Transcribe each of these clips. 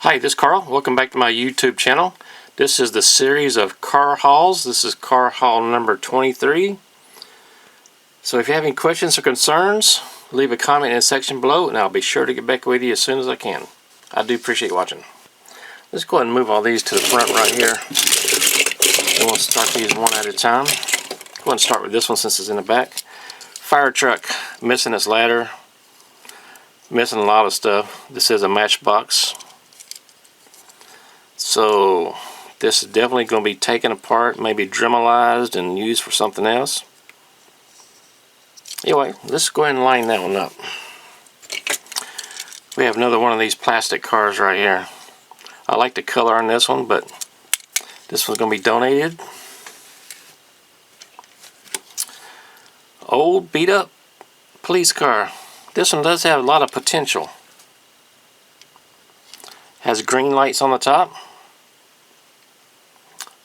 Hi, this is Carl. Welcome back to my YouTube channel. This is the series of car hauls. This is car haul number 23. So if you have any questions or concerns, leave a comment in the section below and I'll be sure to get back with you as soon as I can. I do appreciate watching. Let's go ahead and move all these to the front right here. And we'll start these one at a time. Go ahead and start with this one since it's in the back. Fire truck, missing its ladder. Missing a lot of stuff. This is a Matchbox. So this is definitely going to be taken apart, maybe dremelized and used for something else. Anyway, let's go ahead and line that one up. We have another one of these plastic cars right here. I like the color on this one, but this one's going to be donated. Old beat up police car. This one does have a lot of potential. Has green lights on the top.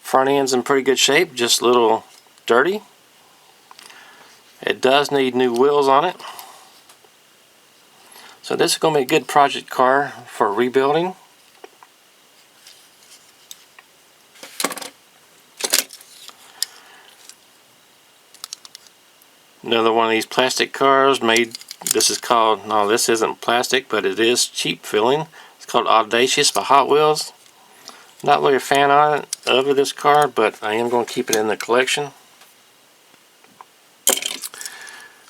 Front end's in pretty good shape, just a little dirty. It does need new wheels on it. So this is going to be a good project car for rebuilding. Another one of these plastic cars made, this is called, no, this isn't plastic, but it is cheap feeling. It's called Audacious by Hot Wheels. Not really a fan of this car, but I am going to keep it in the collection.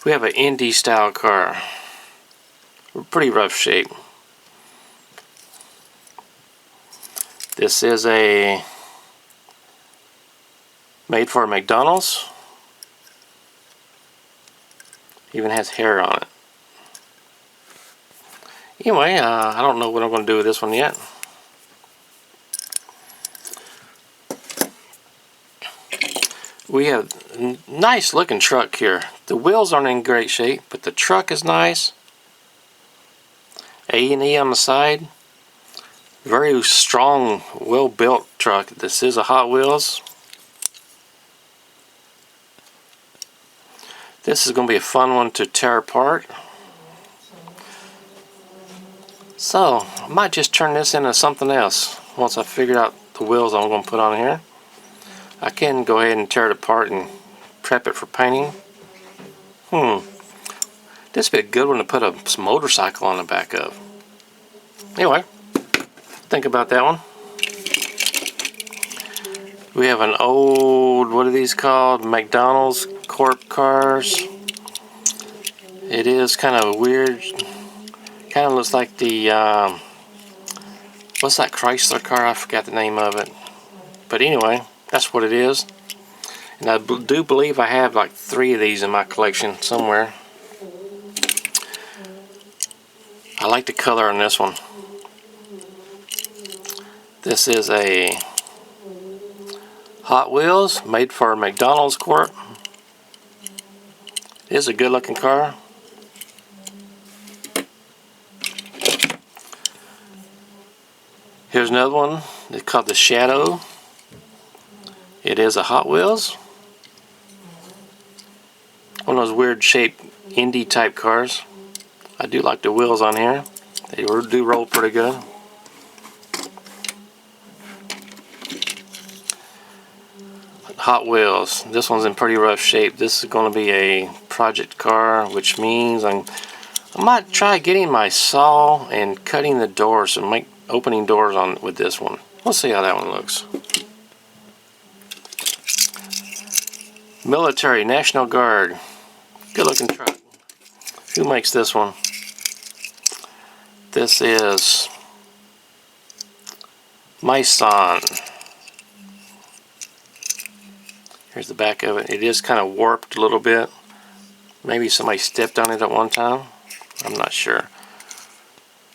We have an Indy style car. Pretty rough shape. This is a made for McDonald's. Even has hair on it. Anyway, I don't know what I'm going to do with this one yet. We have a nice looking truck here. The wheels aren't in great shape, but the truck is nice. A&E on the side. Very strong, well built truck. This is a Hot Wheels. This is going to be a fun one to tear apart. So, I might just turn this into something else once I figure out the wheels I'm going to put on here. I can go ahead and tear it apart and prep it for painting. This would be a good one to put a motorcycle on the back of. Anyway, think about that one. We have an old, what are these called? McDonald's Corp cars. It is kind of weird. Kind of looks like the, what's that Chrysler car? I forgot the name of it. But anyway, that's what it is. And I do believe I have like 3 of these in my collection somewhere. I like the color on this one. This is a Hot Wheels made for McDonald's Corp. It is a good looking car. Here's another one. It's called the Shadow. It is a Hot Wheels. One of those weird shaped Indy type cars. I do like the wheels on here. They do roll pretty good. Hot Wheels. This one's in pretty rough shape. This is going to be a project car, which means I might try getting my saw and cutting the doors and make opening doors on with this one. Let's see how that one looks. Military National Guard. Good looking truck. Who makes this one? This is Maisto. Here's the back of it. It is kind of warped a little bit. Maybe somebody stepped on it at one time. I'm not sure.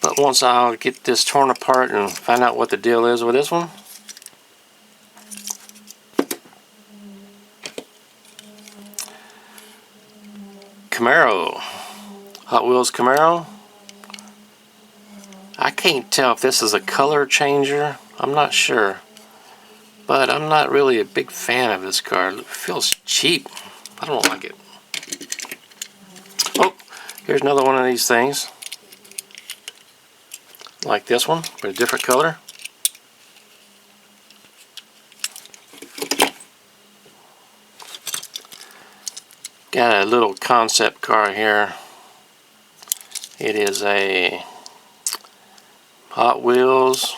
But once I'll get this torn apart and find out what the deal is with this one. Camaro. Hot Wheels Camaro. I can't tell if this is a color changer. I'm not sure. But I'm not really a big fan of this car. It feels cheap. I don't like it. Oh, here's another one of these things. like this one, but a different color. Got a little concept car here. It is a Hot Wheels.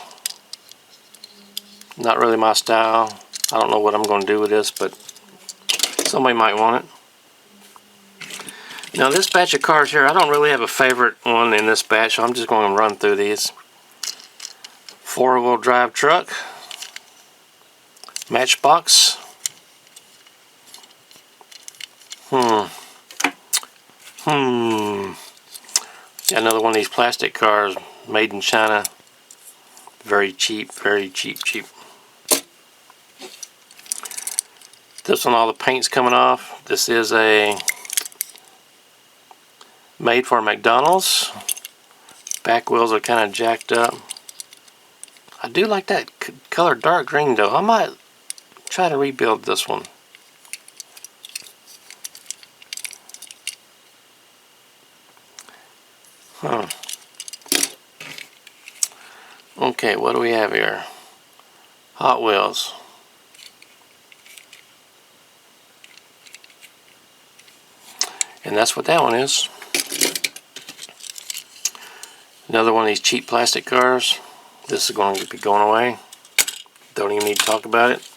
Not really my style. I don't know what I'm going to do with this, but somebody might want it. Now this batch of cars here, I don't really have a favorite one in this batch, so I'm just going to run through these. 4-wheel drive truck. Matchbox. Got another one of these plastic cars made in China. Very cheap, cheap. This one, all the paint's coming off. This is a made for McDonald's. Back wheels are kind of jacked up. I do like that color dark green though. I might try to rebuild this one. Okay, what do we have here? Hot Wheels. And that's what that one is. Another one of these cheap plastic cars. This is going to be going away. Don't even need to talk about it.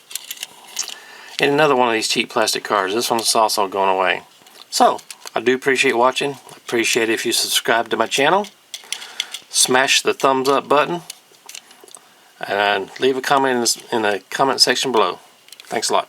And another one of these cheap plastic cars. This one's also going away. So, I do appreciate watching. I appreciate it if you subscribe to my channel. Smash the thumbs up button. And leave a comment in the comment section below. Thanks a lot.